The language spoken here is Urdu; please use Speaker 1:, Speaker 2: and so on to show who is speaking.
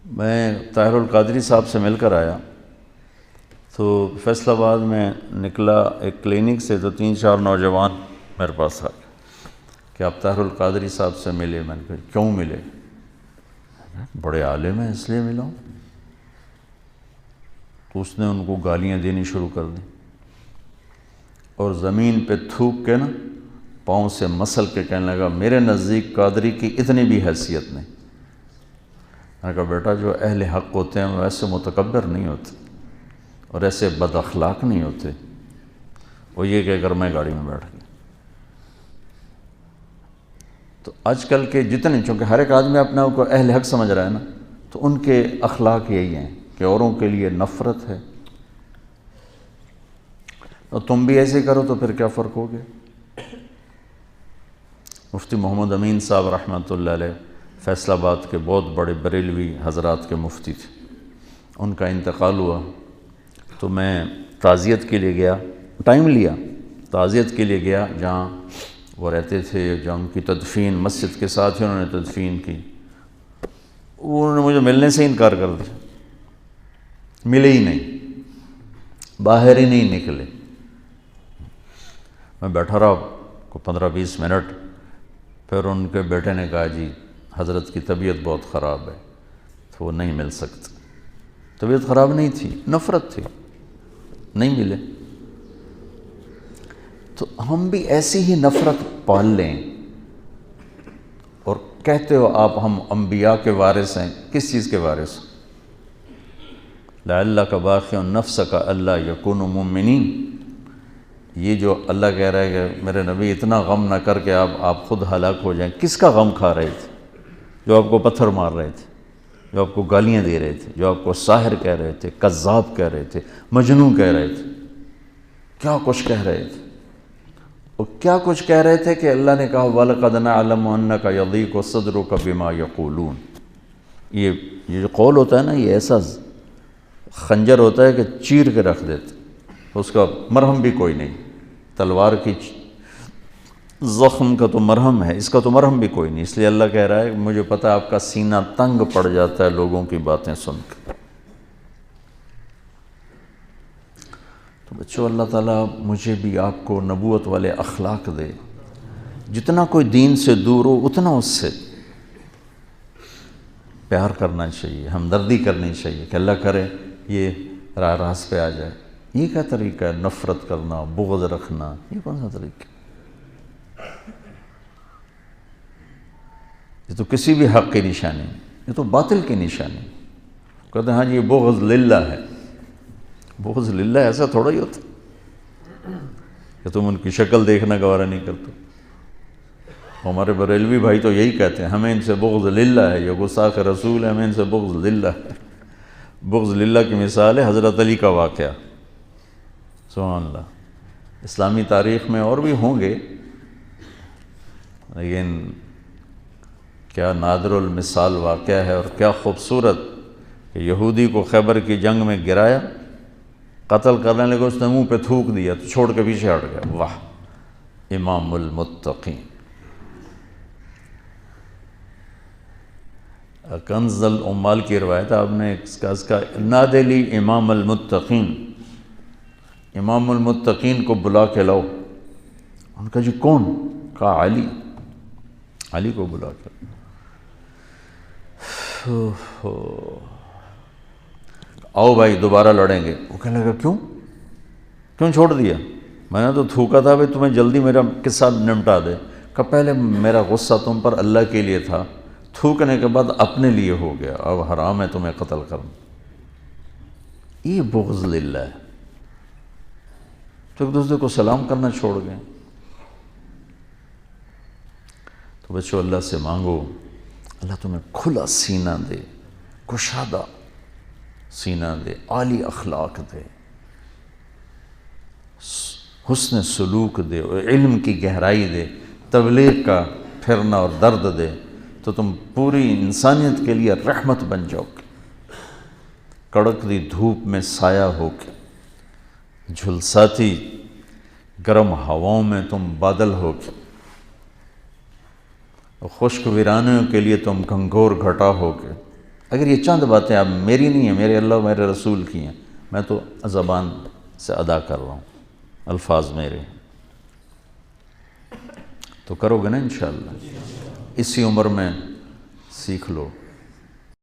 Speaker 1: میں طاہر القادری صاحب سے مل کر آیا تو فیصل آباد میں نکلا ایک کلینک سے، تو 3-4 نوجوان میرے پاس آ گئے کہ آپ طاہر القادری صاحب سے ملے۔ میں نے کہا کیوں ملے؟ بڑے عالم ہیں اس لیے ملا ہوں۔ تو اس نے ان کو گالیاں دینی شروع کر دیں اور زمین پہ تھوک کے نا پاؤں سے مسل کے کہنے لگا میرے نزدیک قادری کی اتنی بھی حیثیت نہیں۔ میں نے کہا بیٹا جو اہل حق ہوتے ہیں وہ ایسے متکبر نہیں ہوتے اور ایسے بد اخلاق نہیں ہوتے۔ وہ یہ کہ اگر میں گاڑی میں بیٹھ گیا تو آج کل کے جتنے، چونکہ ہر ایک آدمی اپنے آپ کو اہل حق سمجھ رہا ہے نا، تو ان کے اخلاق یہی ہیں کہ اوروں کے لیے نفرت ہے، اور تم بھی ایسے کرو تو پھر کیا فرق ہو گیا۔ مفتی محمد امین صاحب رحمۃ اللہ علیہ فیصل آباد کے بہت بڑے بریلوی حضرات کے مفتی تھے، ان کا انتقال ہوا تو میں تعزیت کے لیے گیا، ٹائم لیا، تعزیت کے لیے گیا جہاں وہ رہتے تھے، جہاں ان کی تدفین مسجد کے ساتھ ہی انہوں نے تدفین کی۔ انہوں نے مجھے ملنے سے انکار کر دیا، ملے ہی نہیں، باہر ہی نہیں نکلے۔ میں بیٹھا رہا کو 15-20 منٹ، پھر ان کے بیٹے نے کہا جی حضرت کی طبیعت بہت خراب ہے تو وہ نہیں مل سکتے۔ طبیعت خراب نہیں تھی، نفرت تھی، نہیں ملے۔ تو ہم بھی ایسی ہی نفرت پال لیں اور کہتے ہو آپ ہم انبیاء کے وارث ہیں، کس چیز کے وارث؟ لعلک باخع نفسک الا یکونوا مؤمنین۔ یہ جو اللہ کہہ رہا ہے کہ میرے نبی اتنا غم نہ کر کے آپ خود ہلاک ہو جائیں، کس کا غم کھا رہے تھے؟ جو آپ کو پتھر مار رہے تھے، جو آپ کو گالیاں دے رہے تھے، جو آپ کو ساحر کہہ رہے تھے، کذاب کہہ رہے تھے، مجنون کہہ رہے تھے، کیا کچھ کہہ رہے تھے۔ اور کیا کچھ کہہ رہے تھے کہ اللہ نے کہا وَلَقَدْ نَعْلَمُ أَنَّكَ يَضِيقُ صَدْرُكَ بِمَا يَقُولُونَ۔ یہ جو قول ہوتا ہے نا، یہ ایسا خنجر ہوتا ہے کہ چیر کے رکھ دیتے، اس کا مرہم بھی کوئی نہیں۔ تلوار کی زخم کا تو مرہم ہے، اس کا تو مرہم بھی کوئی نہیں۔ اس لیے اللہ کہہ رہا ہے مجھے پتہ ہے آپ کا سینہ تنگ پڑ جاتا ہے لوگوں کی باتیں سن کے۔ تو بچوں اللہ تعالیٰ مجھے بھی آپ کو نبوت والے اخلاق دے، جتنا کوئی دین سے دور ہو اتنا اس سے پیار کرنا چاہیے، ہمدردی کرنی چاہیے کہ اللہ کرے یہ راہ راست پہ آ جائے۔ یہ کیا طریقہ ہے؟ نفرت کرنا، بغض رکھنا، یہ کون سا طریقہ ہے؟ یہ تو کسی بھی حق کی نشانی نہیں، یہ تو باطل کی نشانی۔ کہتے ہیں ہاں جی یہ بغض للہ ہے۔ بغض للہ ایسا تھوڑا ہی ہوتا کہ تم ان کی شکل دیکھنا گوارا نہیں کرتے۔ ہمارے بریلوی بھائی تو یہی کہتے ہیں ہمیں ان سے بغض للہ ہے، یہ گستاخ رسول ہے، ہمیں ان سے بغض للہ ہے۔ بغض للہ کی مثال ہے حضرت علی کا واقعہ۔ سبحان اللہ۔ اسلامی تاریخ میں اور بھی ہوں گے، لیکن کیا نادر المثال واقعہ ہے، اور کیا خوبصورت کہ یہودی کو خیبر کی جنگ میں گرایا، قتل کرنے لگے، اس نے منہ پہ تھوک دیا تو چھوڑ کے پیچھے ہٹ گیا۔ واہ، امام المتقین۔ کنز العمال کی روایت آپ نے اس کا نادی لی امام المتقین، امام المتقین کو بلا کے لاؤ۔ ان کا جی کون؟ کہا علی، علی کو بلا کے آؤ بھائی دوبارہ لڑیں گے۔ وہ کہنے لگا کیوں چھوڑ دیا؟ میں نے تو تھوکا تھا بھائی تمہیں جلدی میرا قصہ نمٹا دے۔ کہ پہلے میرا غصہ تم پر اللہ کے لیے تھا، تھوکنے کے بعد اپنے لیے ہو گیا، اب حرام ہے تمہیں قتل کرنا۔ یہ بغض للہ ہے۔ تو ایک دوسرے کو سلام کرنا چھوڑ گئے۔ تو بچوں اللہ سے مانگو اللہ تمہیں کھلا سینہ دے، کشادہ سینہ دے، عالی اخلاق دے، حسن سلوک دے، علم کی گہرائی دے، تبلیغ کا پھرنا اور درد دے، تو تم پوری انسانیت کے لیے رحمت بن جاؤ گے۔ کڑکتی دھوپ میں سایہ ہو کے، جھلساتی گرم ہواؤں میں تم بادل ہو کے، خشک ویرانیوں کے لیے تم گھنگور گھٹا ہو کے، اگر یہ چند باتیں اب میری نہیں ہیں، میرے اللہ و میرے رسول کی ہیں، میں تو زبان سے ادا کر رہا ہوں، الفاظ میرے، تو کرو گے نا انشاءاللہ؟ اسی عمر میں سیکھ لو۔